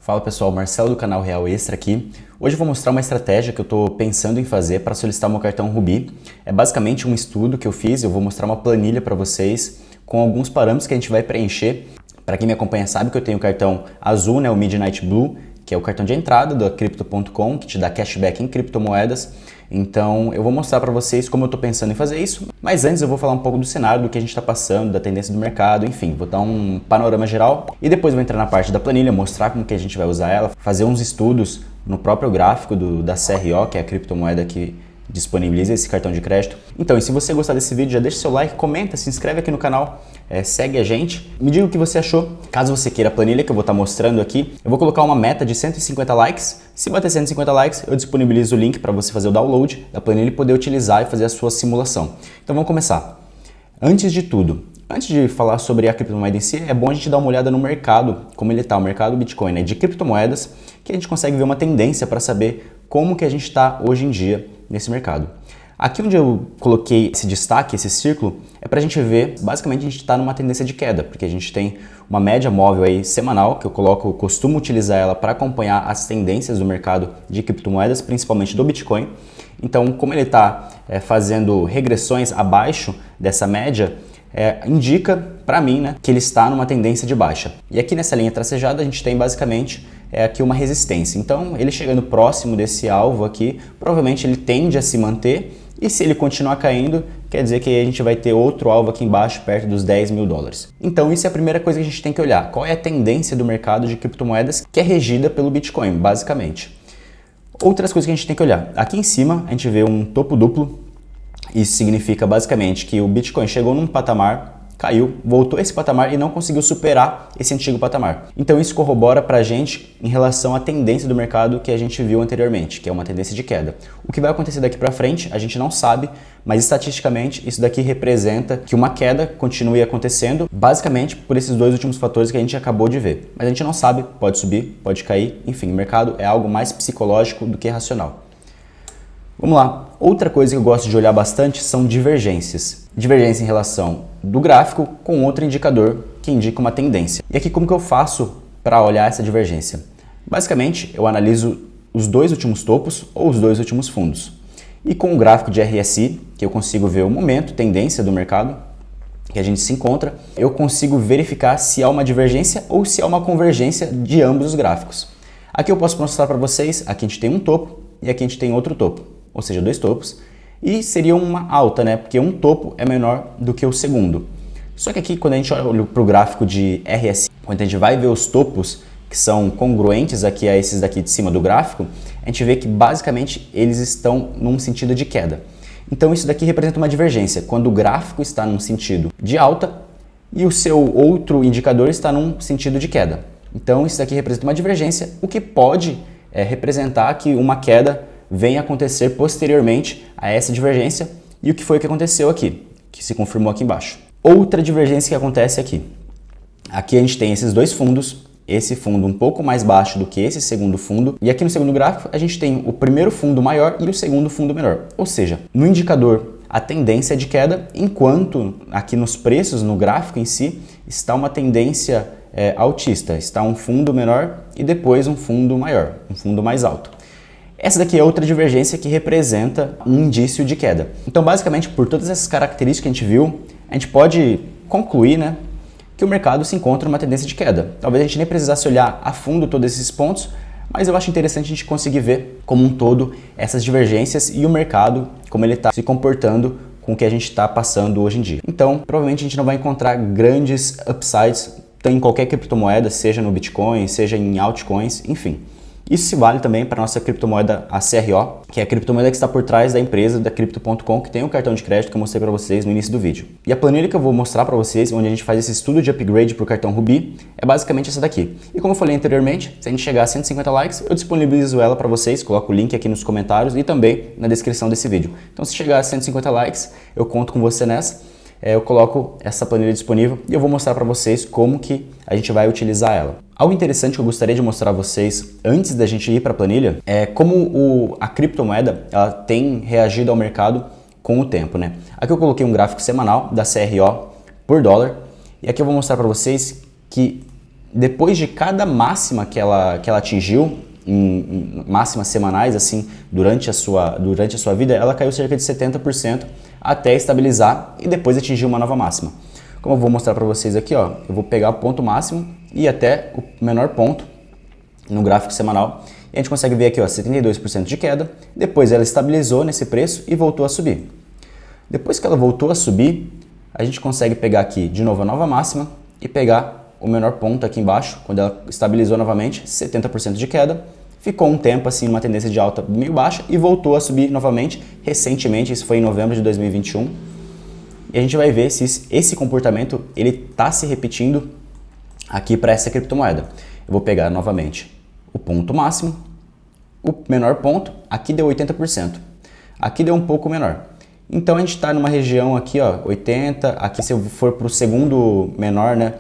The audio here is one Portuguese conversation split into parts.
Fala pessoal, Marcelo do canal Real Extra aqui. Hoje eu vou mostrar uma estratégia que eu estou pensando em fazer para solicitar o meu cartão Rubi. É basicamente um estudo que eu fiz, eu vou mostrar uma planilha para vocês com alguns parâmetros que a gente vai preencher. Para quem me acompanha sabe que eu tenho o cartão azul, né, o Midnight Blue, que é o cartão de entrada da Crypto.com, que te dá cashback em criptomoedas. Então eu vou mostrar para vocês como eu estou pensando em fazer isso, mas antes eu vou falar um pouco do cenário, do que a gente está passando, da tendência do mercado, enfim, vou dar um panorama geral e depois vou entrar na parte da planilha, mostrar como que a gente vai usar ela, fazer uns estudos no próprio gráfico da CRO, que é a criptomoeda que disponibiliza esse cartão de crédito. Então, e se você gostar desse vídeo, já deixa seu like, comenta, se inscreve aqui no canal, segue a gente. Me diga o que você achou. Caso você queira a planilha que eu vou estar mostrando aqui, eu vou colocar uma meta de 150 likes. Se bater 150 likes, eu disponibilizo o link para você fazer o download da planilha e poder utilizar e fazer a sua simulação. Então vamos começar. Antes de tudo, antes de falar sobre a criptomoeda em si, é bom a gente dar uma olhada no mercado, como ele está, o mercado Bitcoin, né, de criptomoedas, que a gente consegue ver uma tendência para saber como que a gente está hoje em dia nesse mercado. Aqui onde eu coloquei esse destaque, esse círculo, é para a gente ver, basicamente a gente está numa tendência de queda, porque a gente tem uma média móvel aí semanal, que eu costumo utilizar ela para acompanhar as tendências do mercado de criptomoedas, principalmente do Bitcoin. Então, como ele está fazendo regressões abaixo dessa média, indica para mim, né, que ele está numa tendência de baixa. E aqui nessa linha tracejada a gente tem basicamente aqui uma resistência. Então, ele chegando próximo desse alvo aqui, provavelmente ele tende a se manter, e se ele continuar caindo, quer dizer que a gente vai ter outro alvo aqui embaixo, perto dos 10 mil dólares. Então, isso é a primeira coisa que a gente tem que olhar. Qual é a tendência do mercado de criptomoedas que é regida pelo Bitcoin, basicamente. Outras coisas que a gente tem que olhar. Aqui em cima, a gente vê um topo duplo. Isso significa basicamente que o Bitcoin chegou num patamar, caiu, voltou a esse patamar e não conseguiu superar esse antigo patamar. Então isso corrobora para a gente em relação à tendência do mercado que a gente viu anteriormente, que é uma tendência de queda. O que vai acontecer daqui para frente, a gente não sabe, mas estatisticamente isso daqui representa que uma queda continue acontecendo, basicamente por esses dois últimos fatores que a gente acabou de ver. Mas a gente não sabe, pode subir, pode cair, enfim, o mercado é algo mais psicológico do que racional. Vamos lá. Outra coisa que eu gosto de olhar bastante são divergências. Divergência em relação do gráfico com outro indicador que indica uma tendência. E aqui como que eu faço para olhar essa divergência? Basicamente, eu analiso os dois últimos topos ou os dois últimos fundos. E com o gráfico de RSI, que eu consigo ver o momento, tendência do mercado, que a gente se encontra, eu consigo verificar se há uma divergência ou se há uma convergência de ambos os gráficos. Aqui eu posso mostrar para vocês, aqui a gente tem um topo e aqui a gente tem outro topo. Ou seja, dois topos, e seria uma alta, né? Porque um topo é menor do que o segundo. Só que aqui, quando a gente olha para o gráfico de RSI, quando a gente vai ver os topos que são congruentes aqui a esses daqui de cima do gráfico, a gente vê que basicamente eles estão num sentido de queda. Então isso daqui representa uma divergência, quando o gráfico está num sentido de alta e o seu outro indicador está num sentido de queda. Então isso daqui representa uma divergência, o que pode representar que uma queda vem acontecer posteriormente a essa divergência, e o que foi que aconteceu aqui, que se confirmou aqui embaixo. Outra divergência que acontece aqui. Aqui a gente tem esses dois fundos, esse fundo um pouco mais baixo do que esse segundo fundo, e aqui no segundo gráfico a gente tem o primeiro fundo maior e o segundo fundo menor. Ou seja, no indicador a tendência é de queda, enquanto aqui nos preços, no gráfico em si, está uma tendência altista, está um fundo menor e depois um fundo maior, um fundo mais alto. Essa daqui é outra divergência que representa um indício de queda. Então, basicamente, por todas essas características que a gente viu, a gente pode concluir, né, que o mercado se encontra numa tendência de queda. Talvez a gente nem precisasse olhar a fundo todos esses pontos, mas eu acho interessante a gente conseguir ver como um todo essas divergências e o mercado, como ele está se comportando com o que a gente está passando hoje em dia. Então, provavelmente a gente não vai encontrar grandes upsides em qualquer criptomoeda, seja no Bitcoin, seja em altcoins, enfim. Isso se vale também para a nossa criptomoeda, a CRO, que é a criptomoeda que está por trás da empresa da Crypto.com, que tem o cartão de crédito que eu mostrei para vocês no início do vídeo. E a planilha que eu vou mostrar para vocês, onde a gente faz esse estudo de upgrade para o cartão Rubi, é basicamente essa daqui. E como eu falei anteriormente, se a gente chegar a 150 likes, eu disponibilizo ela para vocês, coloco o link aqui nos comentários e também na descrição desse vídeo. Então se chegar a 150 likes, eu conto com você nessa. Eu coloco essa planilha disponível e eu vou mostrar para vocês como que a gente vai utilizar ela. Algo interessante que eu gostaria de mostrar a vocês antes da gente ir para a planilha é como a criptomoeda ela tem reagido ao mercado com o tempo, né? Aqui eu coloquei um gráfico semanal da CRO por dólar e aqui eu vou mostrar para vocês que depois de cada máxima que ela atingiu, em máximas semanais, assim, durante a sua vida, ela caiu cerca de 70% até estabilizar e depois atingir uma nova máxima. Como eu vou mostrar para vocês aqui, ó, eu vou pegar o ponto máximo e até o menor ponto no gráfico semanal. E a gente consegue ver aqui, ó, 72% de queda. Depois ela estabilizou nesse preço e voltou a subir. Depois que ela voltou a subir, a gente consegue pegar aqui de novo a nova máxima e pegar o menor ponto aqui embaixo, quando ela estabilizou novamente, 70% de queda. Ficou um tempo assim, uma tendência de alta meio baixa e voltou a subir novamente recentemente, isso foi em novembro de 2021. E a gente vai ver se esse comportamento ele está se repetindo aqui para essa criptomoeda. Eu vou pegar novamente o ponto máximo, o menor ponto, aqui deu 80%, aqui deu um pouco menor. Então a gente está numa região aqui, ó, 80, aqui se eu for para o segundo menor, né,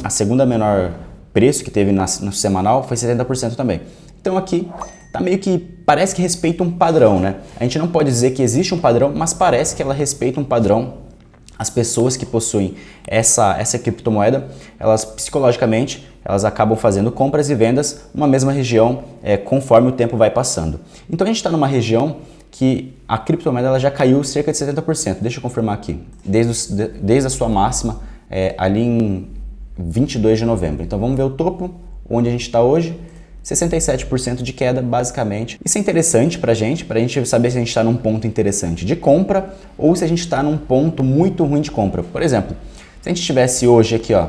a segunda menor preço que teve no semanal foi 70% também. Então aqui tá meio que, parece que respeita um padrão, né? A gente não pode dizer que existe um padrão, mas parece que ela respeita um padrão. As pessoas que possuem essa criptomoeda, elas psicologicamente, elas acabam fazendo compras e vendas numa mesma região conforme o tempo vai passando. Então a gente está numa região que a criptomoeda ela já caiu cerca de 70%. Deixa eu confirmar aqui, desde a sua máxima ali em 22 de novembro. Então vamos ver o topo, onde a gente está hoje, 67% de queda basicamente. Isso é interessante para a gente saber se a gente está num ponto interessante de compra ou se a gente está num ponto muito ruim de compra. Por exemplo, se a gente estivesse hoje aqui, ó,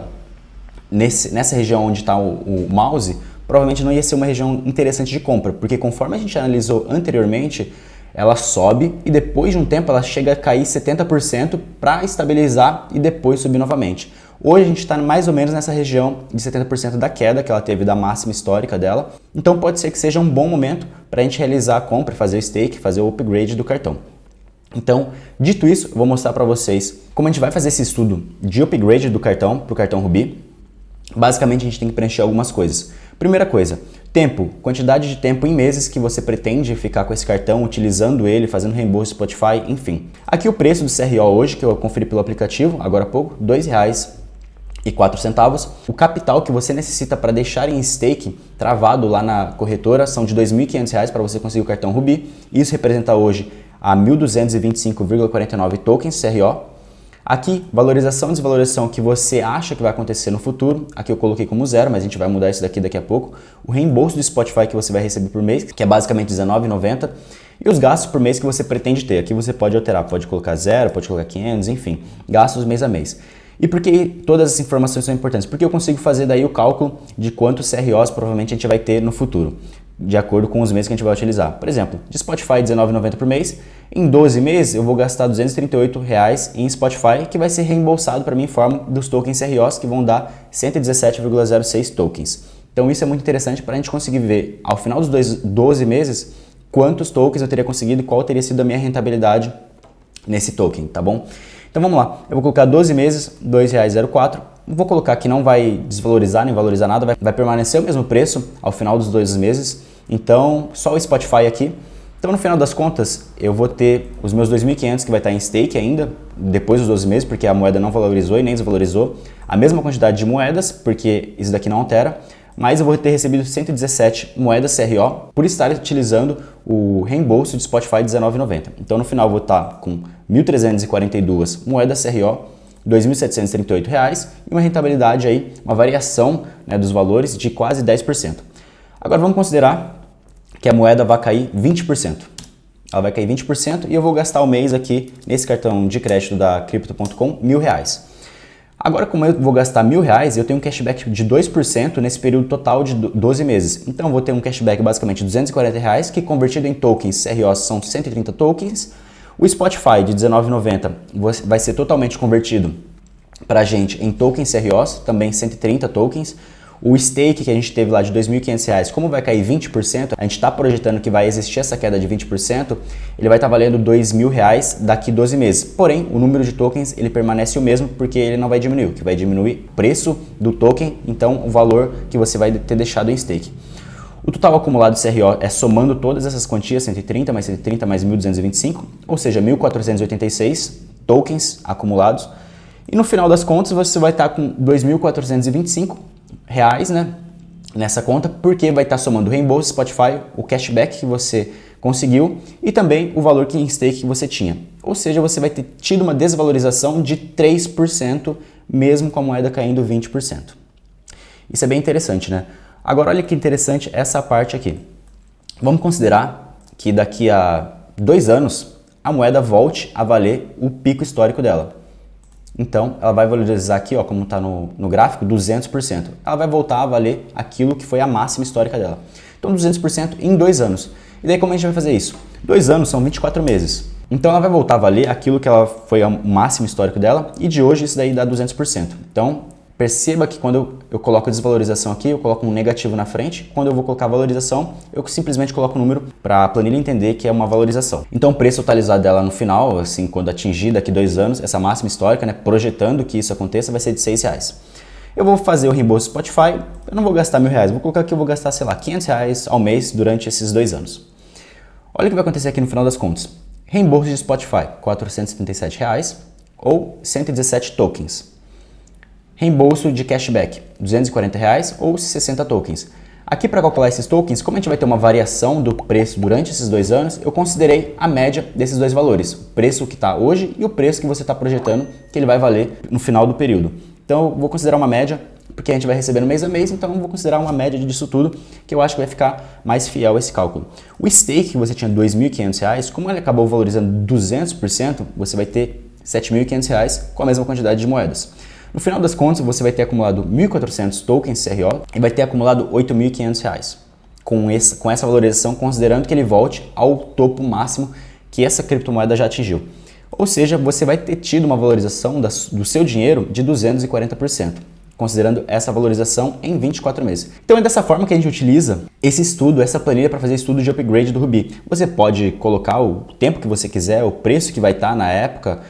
nessa região onde está o mouse, provavelmente não ia ser uma região interessante de compra, porque conforme a gente analisou anteriormente, ela sobe e depois de um tempo ela chega a cair 70% para estabilizar e depois subir novamente. Hoje a gente está mais ou menos nessa região de 70% da queda que ela teve da máxima histórica dela. Então pode ser que seja um bom momento para a gente realizar a compra, fazer o stake, fazer o upgrade do cartão. Então, dito isso, eu vou mostrar para vocês como a gente vai fazer esse estudo de upgrade do cartão para o cartão Rubi. Basicamente a gente tem que preencher algumas coisas. Primeira coisa, tempo, quantidade de tempo em meses que você pretende ficar com esse cartão, utilizando ele, fazendo reembolso Spotify, enfim. Aqui o preço do CRO hoje, que eu conferi pelo aplicativo, agora há pouco, R$ 2,04. O capital que você necessita para deixar em stake travado lá na corretora são de R$ 2.500 para você conseguir o cartão Rubi. Isso representa hoje a 1.225,49 tokens CRO. Aqui, valorização e desvalorização que você acha que vai acontecer no futuro. Aqui eu coloquei como 0, mas a gente vai mudar isso daqui a pouco. O reembolso do Spotify que você vai receber por mês, que é basicamente R$19,90. E os gastos por mês que você pretende ter. Aqui você pode alterar, pode colocar 0, pode colocar 500, enfim, gastos mês a mês. E por que todas essas informações são importantes? Porque eu consigo fazer daí o cálculo de quantos CROs provavelmente a gente vai ter no futuro, de acordo com os meses que a gente vai utilizar. Por exemplo, de Spotify R$19,90 por mês, em 12 meses eu vou gastar R$238 em Spotify, que vai ser reembolsado para mim em forma dos tokens CROs, que vão dar 117,06 tokens. Então isso é muito interessante para a gente conseguir ver, ao final dos 12 meses, quantos tokens eu teria conseguido e qual teria sido a minha rentabilidade nesse token, tá bom? Então vamos lá, eu vou colocar 12 meses, R$2,04. Vou colocar que não vai desvalorizar nem valorizar nada, vai permanecer o mesmo preço ao final dos 12 meses. Então, só o Spotify aqui. Então, no final das contas, eu vou ter os meus 2.500 que vai estar em stake ainda, depois dos 12 meses, porque a moeda não valorizou e nem desvalorizou. A mesma quantidade de moedas, porque isso daqui não altera. Mas eu vou ter recebido 117 moedas CRO por estar utilizando o reembolso de Spotify de R$19,90. Então, no final, eu vou estar com 1.342 moedas CRO, R$ 2.738 e uma rentabilidade aí, uma variação, né, dos valores de quase 10%. Agora vamos considerar que a moeda vai cair 20%. Ela vai cair 20% e eu vou gastar o mês aqui nesse cartão de crédito da Crypto.com R$1.000. Agora, como eu vou gastar R$1.000, eu tenho um cashback de 2% nesse período total de 12 meses. Então eu vou ter um cashback basicamente de R$240, que convertido em tokens CRO são 130 tokens. O Spotify de R$19,90 vai ser totalmente convertido para a gente em tokens CROs, também 130 tokens. O stake que a gente teve lá de R$ 2.500, como vai cair 20%, a gente está projetando que vai existir essa queda de 20%, ele vai estar valendo R$ 2.000 daqui 12 meses. Porém, o número de tokens ele permanece o mesmo porque ele não vai diminuir, o que vai diminuir o preço do token, então o valor que você vai ter deixado em stake. O total acumulado de CRO é somando todas essas quantias, 130 mais 130 mais 1.225, ou seja, 1.486 tokens acumulados. E no final das contas você vai estar com 2.425 reais, né, nessa conta, porque vai estar somando o reembolso Spotify, o cashback que você conseguiu e também o valor em stake que você tinha. Ou seja, você vai ter tido uma desvalorização de 3%, mesmo com a moeda caindo 20%. Isso é bem interessante, né? Agora olha que interessante essa parte aqui. Vamos considerar que daqui a 2 anos a moeda volte a valer o pico histórico dela. Então, ela vai valorizar aqui, ó, como está no gráfico, 200%. Ela vai voltar a valer aquilo que foi a máxima histórica dela. Então, 200% em 2 anos. E daí, como a gente vai fazer isso? 2 anos são 24 meses. Então, ela vai voltar a valer aquilo que ela foi o máximo histórico dela. E de hoje, isso daí dá 200%. Então, perceba que quando eu coloco desvalorização aqui, eu coloco um negativo na frente. Quando eu vou colocar valorização, eu simplesmente coloco um número para a planilha entender que é uma valorização. Então o preço atualizado dela no final, assim, quando atingir daqui 2 anos, essa máxima histórica, né, projetando que isso aconteça, vai ser de R$6. Eu vou fazer o reembolso Spotify, eu não vou gastar R$1.000, vou colocar que eu vou gastar, sei lá, R$500 ao mês durante esses 2 anos. Olha o que vai acontecer aqui no final das contas. Reembolso de Spotify, R$477 ou 117 tokens. Reembolso de cashback, R$240 ou 60 tokens. Aqui para calcular esses tokens, como a gente vai ter uma variação do preço durante esses 2 anos, eu considerei a média desses dois valores. O preço que está hoje e o preço que você está projetando que ele vai valer no final do período. Então eu vou considerar uma média, porque a gente vai recebendo mês a mês, então eu vou considerar uma média disso tudo, que eu acho que vai ficar mais fiel a esse cálculo. O stake que você tinha R$2.500, como ele acabou valorizando 200%, você vai ter R$7.500 com a mesma quantidade de moedas. No final das contas, você vai ter acumulado 1.400 tokens CRO e vai ter acumulado R$8.500 com essa valorização, considerando que ele volte ao topo máximo que essa criptomoeda já atingiu. Ou seja, você vai ter tido uma valorização do seu dinheiro de 240%, considerando essa valorização em 24 meses. Então é dessa forma que a gente utiliza esse estudo, essa planilha para fazer estudo de upgrade do Ruby. Você pode colocar o tempo que você quiser, o preço que vai estar na época,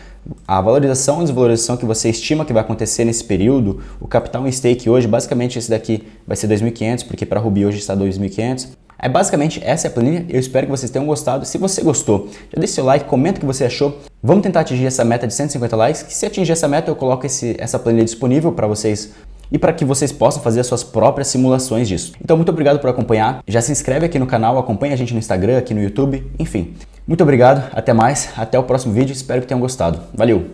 a valorização e desvalorização que você estima que vai acontecer nesse período, o capital em stake hoje, basicamente esse daqui vai ser 2.500, porque para Ruby hoje está 2.500. Basicamente essa é a planilha, eu espero que vocês tenham gostado. Se você gostou, já deixa seu like, comenta o que você achou. Vamos tentar atingir essa meta de 150 likes, que se atingir essa meta eu coloco essa planilha disponível para vocês e para que vocês possam fazer as suas próprias simulações disso. Então muito obrigado por acompanhar, já se inscreve aqui no canal, acompanha a gente no Instagram, aqui no YouTube, enfim. Muito obrigado, até mais, até o próximo vídeo, espero que tenham gostado. Valeu!